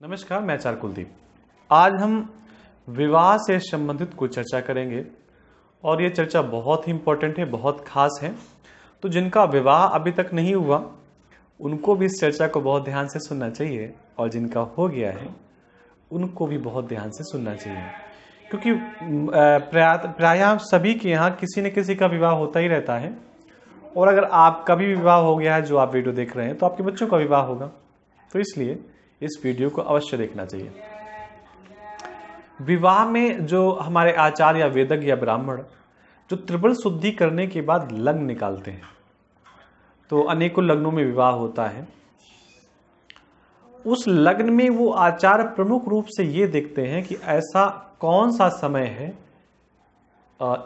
नमस्कार, मैं आचार्य कुलदीप। आज हम विवाह से संबंधित कुछ चर्चा करेंगे और ये चर्चा बहुत ही इम्पोर्टेंट है, बहुत खास है। तो जिनका विवाह अभी तक नहीं हुआ उनको भी इस चर्चा को बहुत ध्यान से सुनना चाहिए और जिनका हो गया है उनको भी बहुत ध्यान से सुनना चाहिए, क्योंकि प्रायः सभी के यहाँ किसी न किसी का विवाह होता ही रहता है। और अगर आपका भी विवाह हो गया है, जो आप वीडियो देख रहे हैं, तो आपके बच्चों का विवाह होगा, तो इसलिए इस वीडियो को अवश्य देखना चाहिए। विवाह में जो हमारे आचार्य या वेदज्ञ या ब्राह्मण जो त्रिबल शुद्धि करने के बाद लग्न निकालते हैं, तो अनेकों लग्नों में विवाह होता है। उस लग्न में वो आचार्य प्रमुख रूप से ये देखते हैं कि ऐसा कौन सा समय है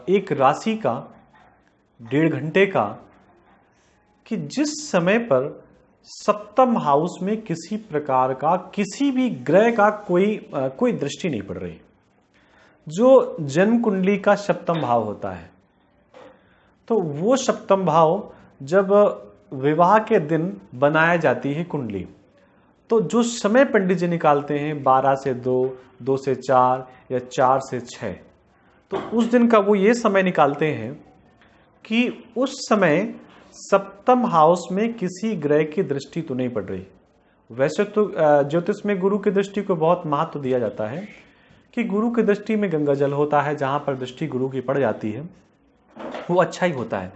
एक राशि का 1.5 घंटे का कि जिस समय पर सप्तम हाउस में किसी प्रकार का किसी भी ग्रह का कोई दृष्टि नहीं पड़ रही, जो जन्म कुंडली का सप्तम भाव होता है। तो वो सप्तम भाव जब विवाह के दिन बनाया जाती है कुंडली, तो जो समय पंडित जी निकालते हैं 12 से 2, 2 से 4 या 4 से 6, तो उस दिन का वो ये समय निकालते हैं कि उस समय सप्तम हाउस में किसी ग्रह की दृष्टि तो नहीं पड़ रही। वैसे तो ज्योतिष में गुरु की दृष्टि को बहुत महत्व दिया जाता है कि गुरु की दृष्टि में गंगा जल होता है, जहां पर दृष्टि गुरु की पड़ जाती है वो अच्छा ही होता है।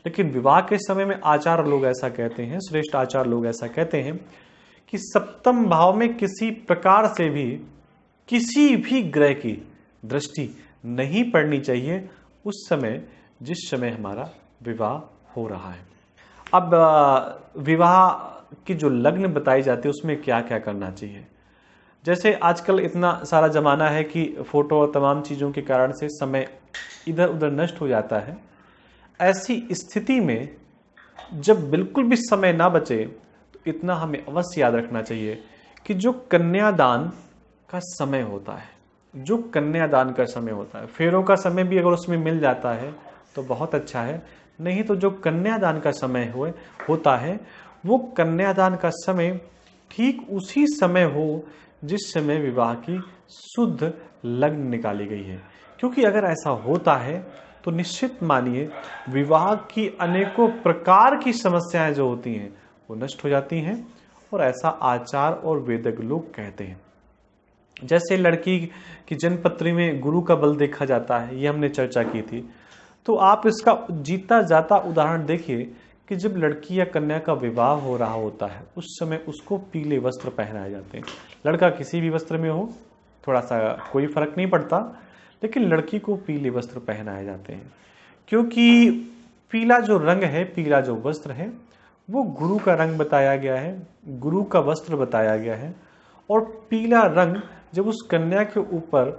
लेकिन विवाह के समय में आचार्य लोग ऐसा कहते हैं, श्रेष्ठ आचार्य लोग ऐसा कहते हैं कि सप्तम भाव में किसी प्रकार से भी किसी भी ग्रह की दृष्टि नहीं पड़नी चाहिए उस समय जिस समय हमारा विवाह हो रहा है। अब विवाह की जो लग्न बताई जाती है उसमें क्या क्या करना चाहिए। जैसे आजकल इतना सारा जमाना है कि फोटो और तमाम चीज़ों के कारण से समय इधर उधर नष्ट हो जाता है। ऐसी स्थिति में जब बिल्कुल भी समय ना बचे तो इतना हमें अवश्य याद रखना चाहिए कि जो कन्यादान का समय होता है, जो कन्यादान का समय होता है, फेरों का समय भी अगर उसमें मिल जाता है तो बहुत अच्छा है, नहीं तो जो कन्यादान का समय होता है वो कन्यादान का समय ठीक उसी समय हो जिस समय विवाह की शुद्ध लग्न निकाली गई है। क्योंकि अगर ऐसा होता है तो निश्चित मानिए विवाह की अनेकों प्रकार की समस्याएं जो होती हैं वो नष्ट हो जाती हैं, और ऐसा आचार और वेदज्ञ लोग कहते हैं। जैसे लड़की की जन्मपत्री में गुरु का बल देखा जाता है, ये हमने चर्चा की थी। तो आप इसका जीता जाता उदाहरण देखिए कि जब लड़की या कन्या का विवाह हो रहा होता है उस समय उसको पीले वस्त्र पहनाए जाते हैं। लड़का किसी भी वस्त्र में हो, थोड़ा सा कोई फर्क नहीं पड़ता, लेकिन लड़की को पीले वस्त्र पहनाए जाते हैं, क्योंकि पीला जो रंग है, पीला जो वस्त्र है, वो गुरु का रंग बताया गया है, गुरु का वस्त्र बताया गया है। और पीला रंग जब उस कन्या के ऊपर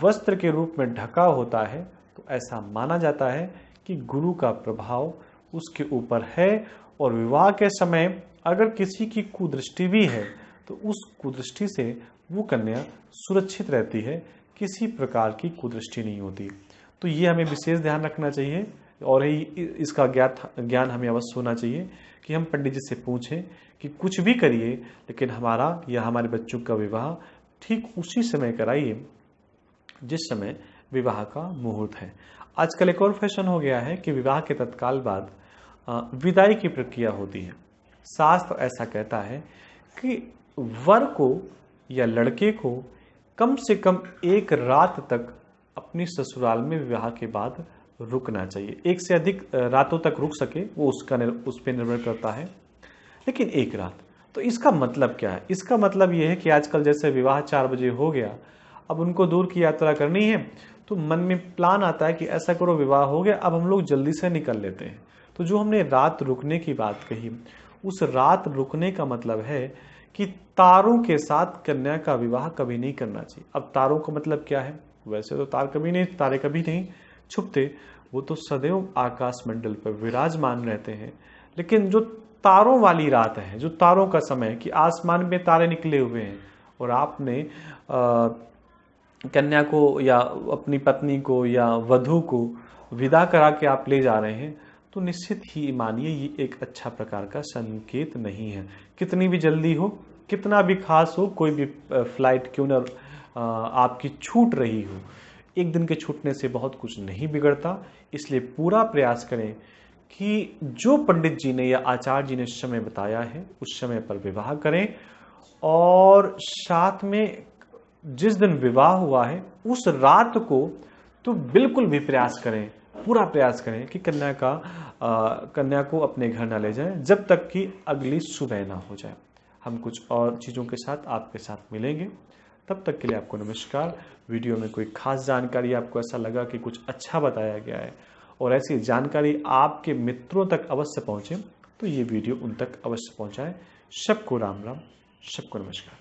वस्त्र के रूप में ढका होता है तो ऐसा माना जाता है कि गुरु का प्रभाव उसके ऊपर है। और विवाह के समय अगर किसी की कुदृष्टि भी है तो उस कुदृष्टि से वो कन्या सुरक्षित रहती है, किसी प्रकार की कुदृष्टि नहीं होती। तो ये हमें विशेष ध्यान रखना चाहिए और इसका ज्ञान हमें अवश्य होना चाहिए कि हम पंडित जी से पूछें कि कुछ भी करिए लेकिन हमारा या हमारे बच्चों का विवाह ठीक उसी समय कराइए जिस समय विवाह का मुहूर्त है। आजकल एक और फैशन हो गया है कि विवाह के तत्काल बाद विदाई की प्रक्रिया होती है। शास्त्र ऐसा कहता है कि वर को या लड़के को कम से कम 1 रात तक अपनी ससुराल में विवाह के बाद रुकना चाहिए। 1 से अधिक रातों तक रुक सके वो उस पर निर्भर करता है, लेकिन 1 रात। तो इसका मतलब क्या है? इसका मतलब ये है कि आजकल जैसे विवाह 4 बजे हो गया, अब उनको दूर की यात्रा करनी है तो मन में प्लान आता है कि ऐसा करो, विवाह हो गया, अब हम लोग जल्दी से निकल लेते हैं। तो जो हमने रात रुकने की बात कही, उस रात रुकने का मतलब है कि तारों के साथ कन्या का विवाह कभी नहीं करना चाहिए। अब तारों का मतलब क्या है? वैसे तो तारे कभी नहीं छुपते, वो तो सदैव आकाश मंडल पर विराजमान रहते हैं। लेकिन जो तारों वाली रात है, जो तारों का समय कि आसमान में तारे निकले हुए हैं और आपने कन्या को या अपनी पत्नी को या वधू को विदा करा के आप ले जा रहे हैं, तो निश्चित ही मानिए ये एक अच्छा प्रकार का संकेत नहीं है। कितनी भी जल्दी हो, कितना भी खास हो, कोई भी फ्लाइट क्यों ना आपकी छूट रही हो, एक दिन के छूटने से बहुत कुछ नहीं बिगड़ता। इसलिए पूरा प्रयास करें कि जो पंडित जी ने या आचार्य जी ने समय बताया है उस समय पर विवाह करें, और साथ में जिस दिन विवाह हुआ है उस रात को तो बिल्कुल भी प्रयास करें, पूरा प्रयास करें कि कन्या को अपने घर ना ले जाएं जब तक कि अगली सुबह ना हो जाए। हम कुछ और चीज़ों के साथ आपके साथ मिलेंगे, तब तक के लिए आपको नमस्कार। वीडियो में कोई खास जानकारी आपको ऐसा लगा कि कुछ अच्छा बताया गया है और ऐसी जानकारी आपके मित्रों तक अवश्य पहुंचे, तो ये वीडियो उन तक अवश्य पहुंचाएं। सबको राम राम, सबको नमस्कार।